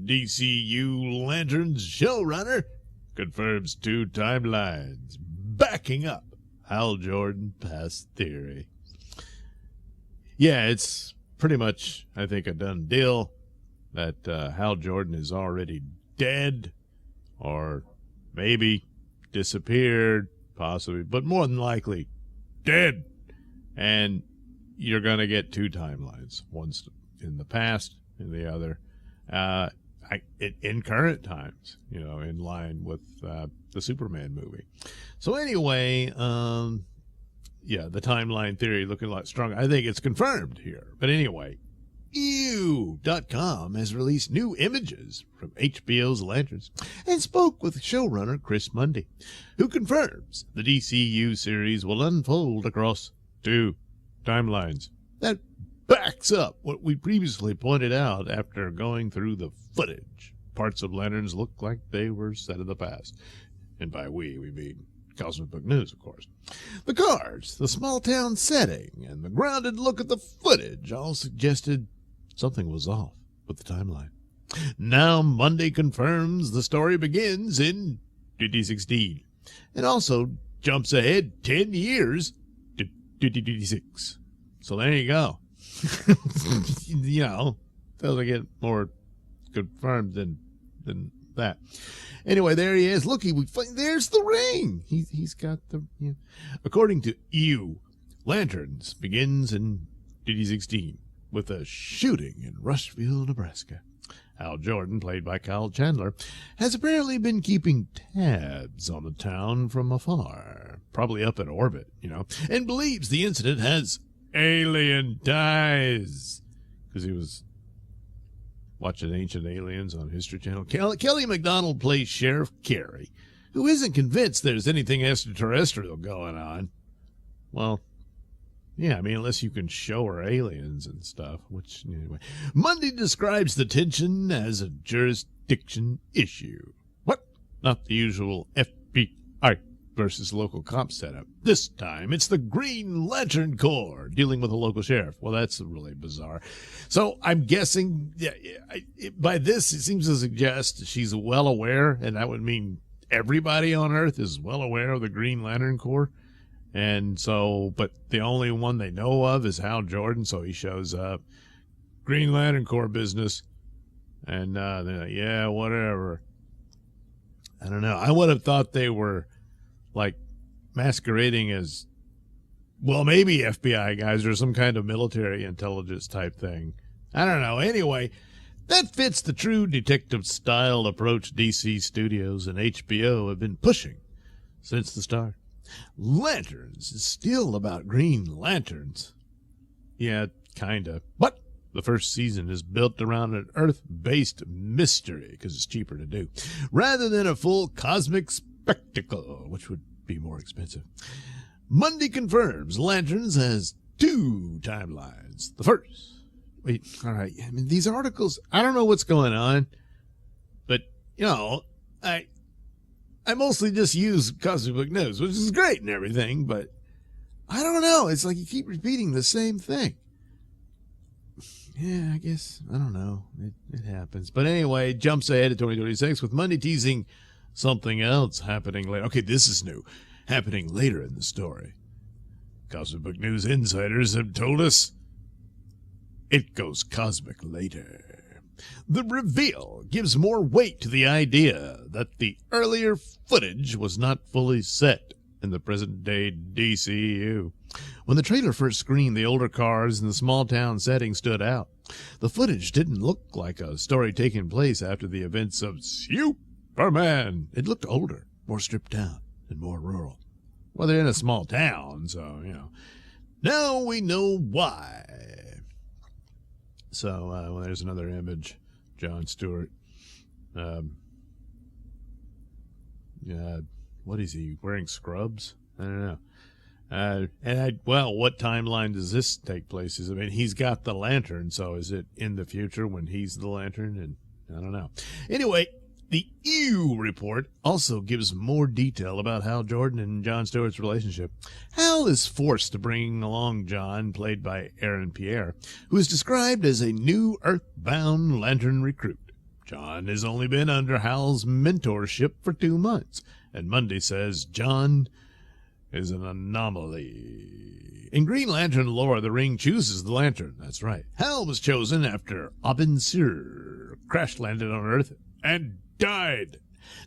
DCU Lanterns showrunner, confirms 2 timelines, backing up Hal Jordan past theory. Yeah, it's pretty much, I think, a done deal that Hal Jordan is already dead, or maybe disappeared, possibly, but more than likely dead. And you're going to get 2 timelines, one's in the past and the other in current times, in line with the Superman movie. So anyway, the timeline theory looking a lot stronger. I think it's confirmed here. But anyway, Ew.com has released new images from HBO's Lanterns and spoke with showrunner Chris Mundy, who confirms the DCU series will unfold across 2 timelines. That backs up what we previously pointed out after going through the footage. Parts of Lanterns look like they were set in the past. And by we mean Cosmic Book News, of course. The cars, the small-town setting, and the grounded look at the footage all suggested something was off with the timeline. Now Monday confirms the story begins in 2016 and also jumps ahead 10 years to 2026. So there you go. Doesn't get more confirmed than that. Anyway, there he is. Look, there's the ring. He's got the. According to EU, Lanterns begins in 2016 with a shooting in Rushville, Nebraska. Hal Jordan, played by Kyle Chandler, has apparently been keeping tabs on the town from afar, probably up in orbit, and believes the incident has alien ties, because he was watching Ancient Aliens on History Channel. Kelly MacDonald plays Sheriff Carey, who isn't convinced there's anything extraterrestrial going on. Well, yeah, unless you can show her aliens and stuff, which, anyway. Monday describes the tension as a jurisdiction issue. What? Not the usual FBI versus local cop setup. This time, it's the Green Lantern Corps dealing with a local sheriff. Well, that's really bizarre. So I'm guessing by this, it seems to suggest she's well aware, and that would mean everybody on Earth is well aware of the Green Lantern Corps. And so, but the only one they know of is Hal Jordan, so he shows up. Green Lantern Corps business. And they're like, yeah, whatever. I don't know. I would have thought they were like masquerading as, well, maybe FBI guys or some kind of military intelligence type thing. I don't know. Anyway, that fits the true detective style approach DC Studios and HBO have been pushing since the start. Lanterns is still about Green Lanterns. Yeah, kinda. But the first season is built around an Earth-based mystery, because it's cheaper to do, rather than a full cosmic spectacle, which would be more expensive. Monday confirms Lanterns has 2 timelines. The first. Wait, all right. These articles, I don't know what's going on, but, I mostly just use Cosmic Book News, which is great and everything, but I don't know. It's like you keep repeating the same thing. Yeah, I guess, I don't know. It happens. But anyway, jumps ahead to 2026 with Monday teasing something else happening later. Okay, this is new. Happening later in the story. Cosmic Book News insiders have told us it goes cosmic later. The reveal gives more weight to the idea that the earlier footage was not fully set in the present-day DCU. When the trailer first screened, the older cars and the small-town setting stood out. The footage didn't look like a story taking place after the events of Superman. It looked older, more stripped down, and more rural. Well, they're in a small town, so, Now we know why. So, well, there's another image. Jon Stewart. What is he, wearing scrubs? I don't know. What timeline does this take place? He's got the lantern, so is it in the future when he's the lantern? And I don't know. Anyway, the EU report also gives more detail about Hal Jordan and Jon Stewart's relationship. Hal is forced to bring along John, played by Aaron Pierre, who is described as a new Earthbound lantern recruit. John has only been under Hal's mentorship for 2 months, and Monday says John is an anomaly. In Green Lantern lore, the ring chooses the lantern. That's right. Hal was chosen after Abin Sur crash-landed on Earth and died.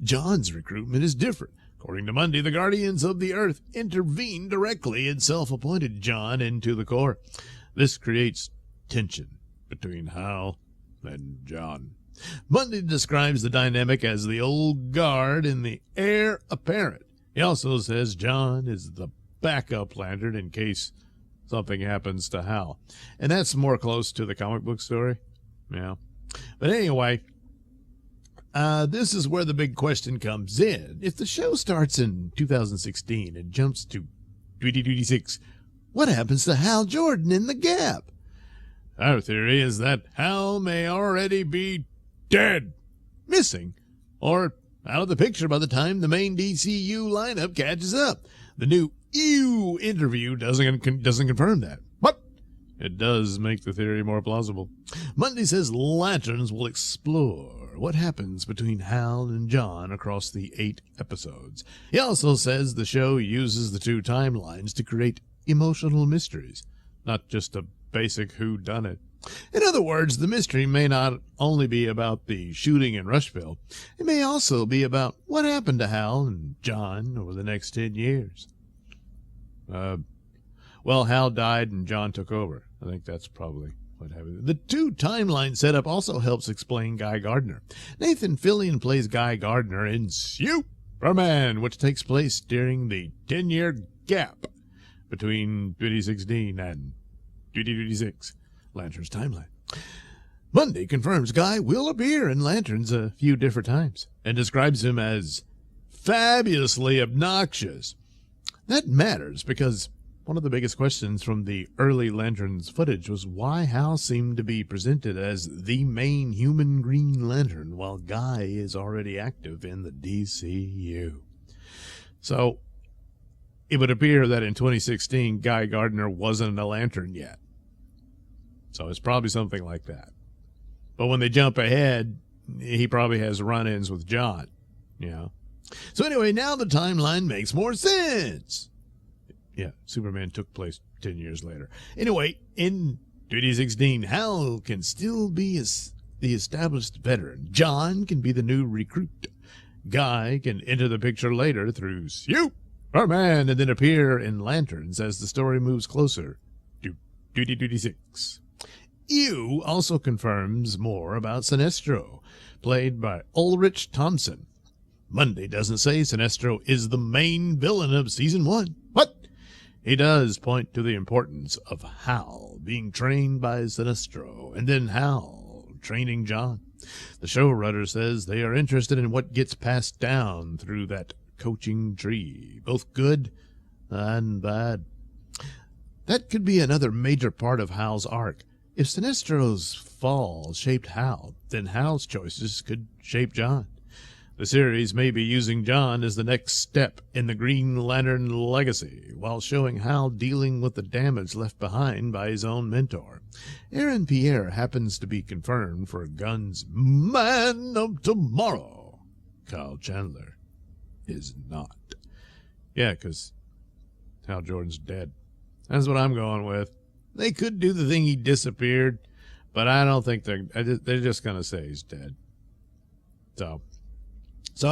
John's recruitment is different. According to Monday, the Guardians of the Earth intervened directly and self-appointed John into the Corps. This creates tension between Hal and John. Monday describes the dynamic as the old guard and the heir apparent. He also says John is the backup lantern in case something happens to Hal. And that's more close to the comic book story. Yeah. But anyway, this is where the big question comes in. If the show starts in 2016 and jumps to 2026, what happens to Hal Jordan in the gap? Our theory is that Hal may already be dead, missing, or out of the picture by the time the main DCU lineup catches up. The new EW interview doesn't confirm that, but it does make the theory more plausible. Monday says Lanterns will explore what happens between Hal and John across the 8 episodes. He also says the show uses the 2 timelines to create emotional mysteries, not just a basic whodunit. In other words, the mystery may not only be about the shooting in Rushville, it may also be about what happened to Hal and John over the next 10 years. Well, Hal died and John took over. I think that's probably what happened. The 2 timeline setup also helps explain Guy Gardner. Nathan Fillion plays Guy Gardner in Superman, which takes place during the 10-year gap between 2016 and 2026. Lanterns timeline. Monday confirms Guy will appear in Lanterns a few different times and describes him as fabulously obnoxious. That matters because one of the biggest questions from the early Lanterns footage was why Hal seemed to be presented as the main human Green Lantern while Guy is already active in the DCU. So it would appear that in 2016, Guy Gardner wasn't a Lantern yet. So it's probably something like that. But when they jump ahead, he probably has run-ins with John, you know. So anyway, now the timeline makes more sense. Yeah, Superman took place 10 years later. Anyway, in 2016, Hal can still be the established veteran. John can be the new recruit. Guy can enter the picture later through Superman and then appear in Lanterns as the story moves closer to 2026. EW also confirms more about Sinestro, played by Ulrich Thompson. Monday doesn't say Sinestro is the main villain of Season 1, but he does point to the importance of Hal being trained by Sinestro, and then Hal training John. The showrunner says they are interested in what gets passed down through that coaching tree, both good and bad. That could be another major part of Hal's arc. If Sinestro's fall shaped Hal, then Hal's choices could shape John. The series may be using John as the next step in the Green Lantern legacy, while showing Hal dealing with the damage left behind by his own mentor. Aaron Pierre happens to be confirmed for Gunn's Man of Tomorrow. Kyle Chandler is not. Yeah, because Hal Jordan's dead. That's what I'm going with. They could do the thing he disappeared, but I don't think they're just going to say he's dead. So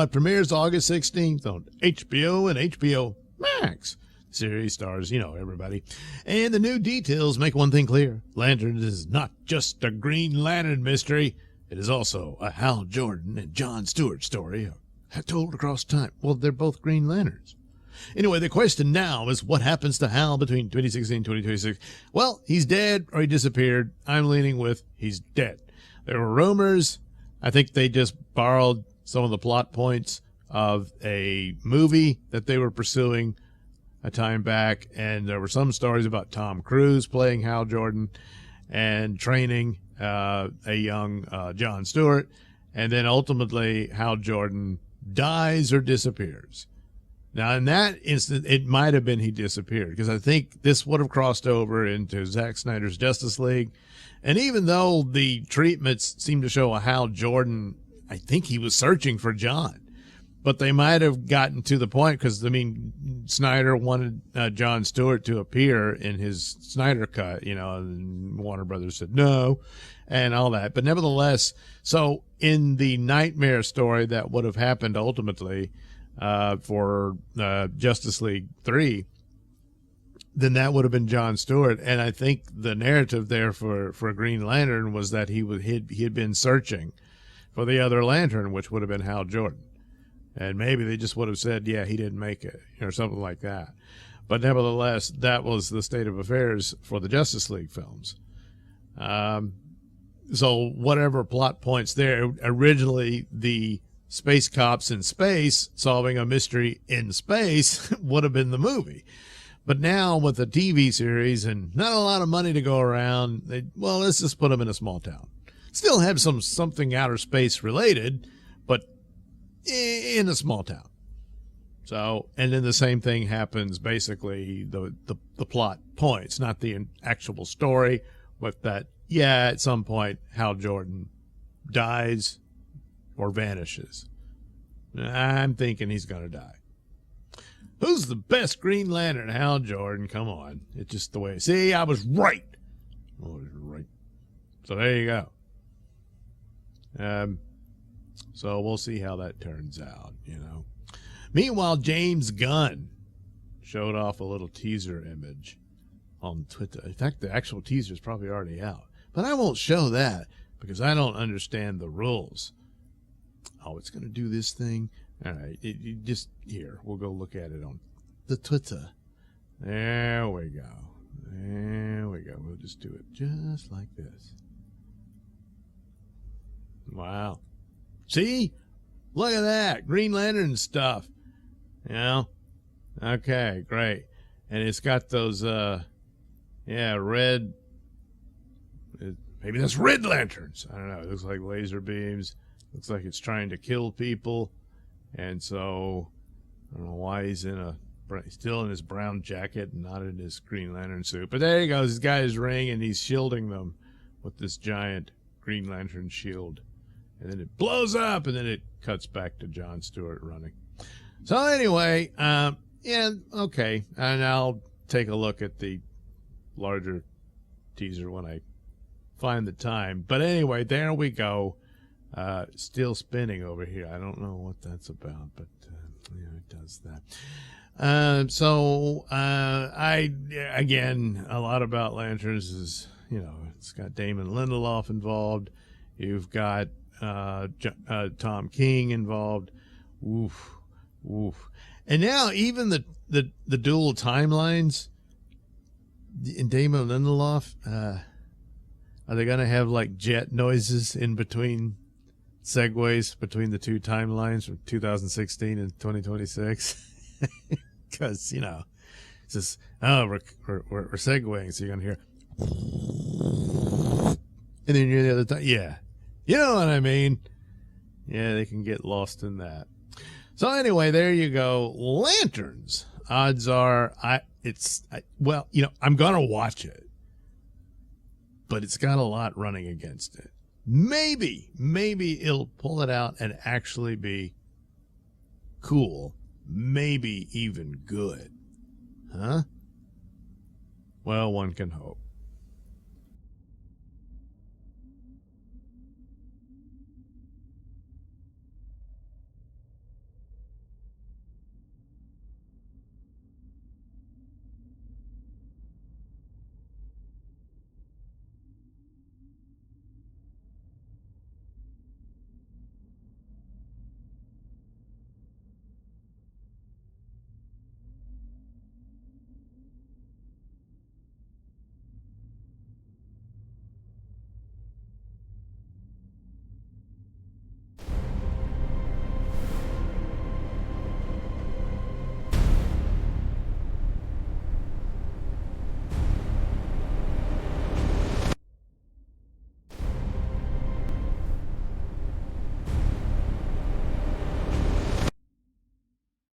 it premieres August 16th on HBO and HBO Max. The series stars, everybody. And the new details make one thing clear. Lanterns is not just a Green Lantern mystery. It is also a Hal Jordan and John Stewart story told across time. Well, they're both Green Lanterns. Anyway, the question now is what happens to Hal between 2016 and 2026? Well, he's dead or he disappeared. I'm leaning with he's dead. There were rumors. I think they just borrowed some of the plot points of a movie that they were pursuing a time back, and there were some stories about Tom Cruise playing Hal Jordan and training a young John Stewart, and then ultimately Hal Jordan dies or disappears. Now, in that instant, it might have been he disappeared, because I think this would have crossed over into Zack Snyder's Justice League. And even though the treatments seem to show Hal Jordan, I think he was searching for John. But they might have gotten to the point, because, I mean, Snyder wanted John Stewart to appear in his Snyder cut, you know, and Warner Brothers said no and all that. But nevertheless, so in the Nightmare story that would have happened ultimately for Justice League 3, then that would have been John Stewart. And I think the narrative there for Green Lantern was that he had been searching for the other Lantern, which would have been Hal Jordan. And maybe they just would have said, yeah, he didn't make it, or something like that. But nevertheless, that was the state of affairs for the Justice League films. So whatever plot points there, originally the space cops in space solving a mystery in space would have been the movie. But now with a TV series and not a lot of money to go around, let's just put them in a small town. Still have something outer space related, but in a small town. So, and then the same thing happens, basically, the plot points, not the actual story, with that, yeah, at some point, Hal Jordan dies or vanishes. I'm thinking he's going to die. Who's the best Green Lantern? Hal Jordan, come on. It's just the way. See, I was right. I was right. So there you go. So we'll see how that turns out, you know. Meanwhile, James Gunn showed off a little teaser image on Twitter. In fact, the actual teaser is probably already out. But I won't show that because I don't understand the rules. Oh, it's going to do this thing? All right, just here. We'll go look at it on the Twitter. There we go. There we go. We'll just do it just like this. Wow. See? Look at that. Green Lantern stuff. You know? Okay, great. And it's got those, red. Maybe that's red lanterns. I don't know. It looks like laser beams. Looks like it's trying to kill people. And so, I don't know why he's still in his brown jacket and not in his Green Lantern suit. But there he goes. He's got his ring and he's shielding them with this giant Green Lantern shield. And then it blows up, and then it cuts back to John Stewart running. So anyway, okay. And I'll take a look at the larger teaser when I find the time. But anyway, there we go. Still spinning over here. I don't know what that's about, but it does that. Again, a lot about Lanterns is, it's got Damon Lindelof involved. You've got Tom King involved. Oof. And now even the dual timelines in Damon Lindelof, are they going to have like jet noises in between segues between the two timelines from 2016 and 2026? Because, it's just, we're segueing, so you're going to hear, and then you're the other time. Yeah. You know what I mean? Yeah, they can get lost in that. So anyway, there you go. Lanterns. Odds are I'm going to watch it. But it's got a lot running against it. Maybe it'll pull it out and actually be cool. Maybe even good. Huh? Well, one can hope.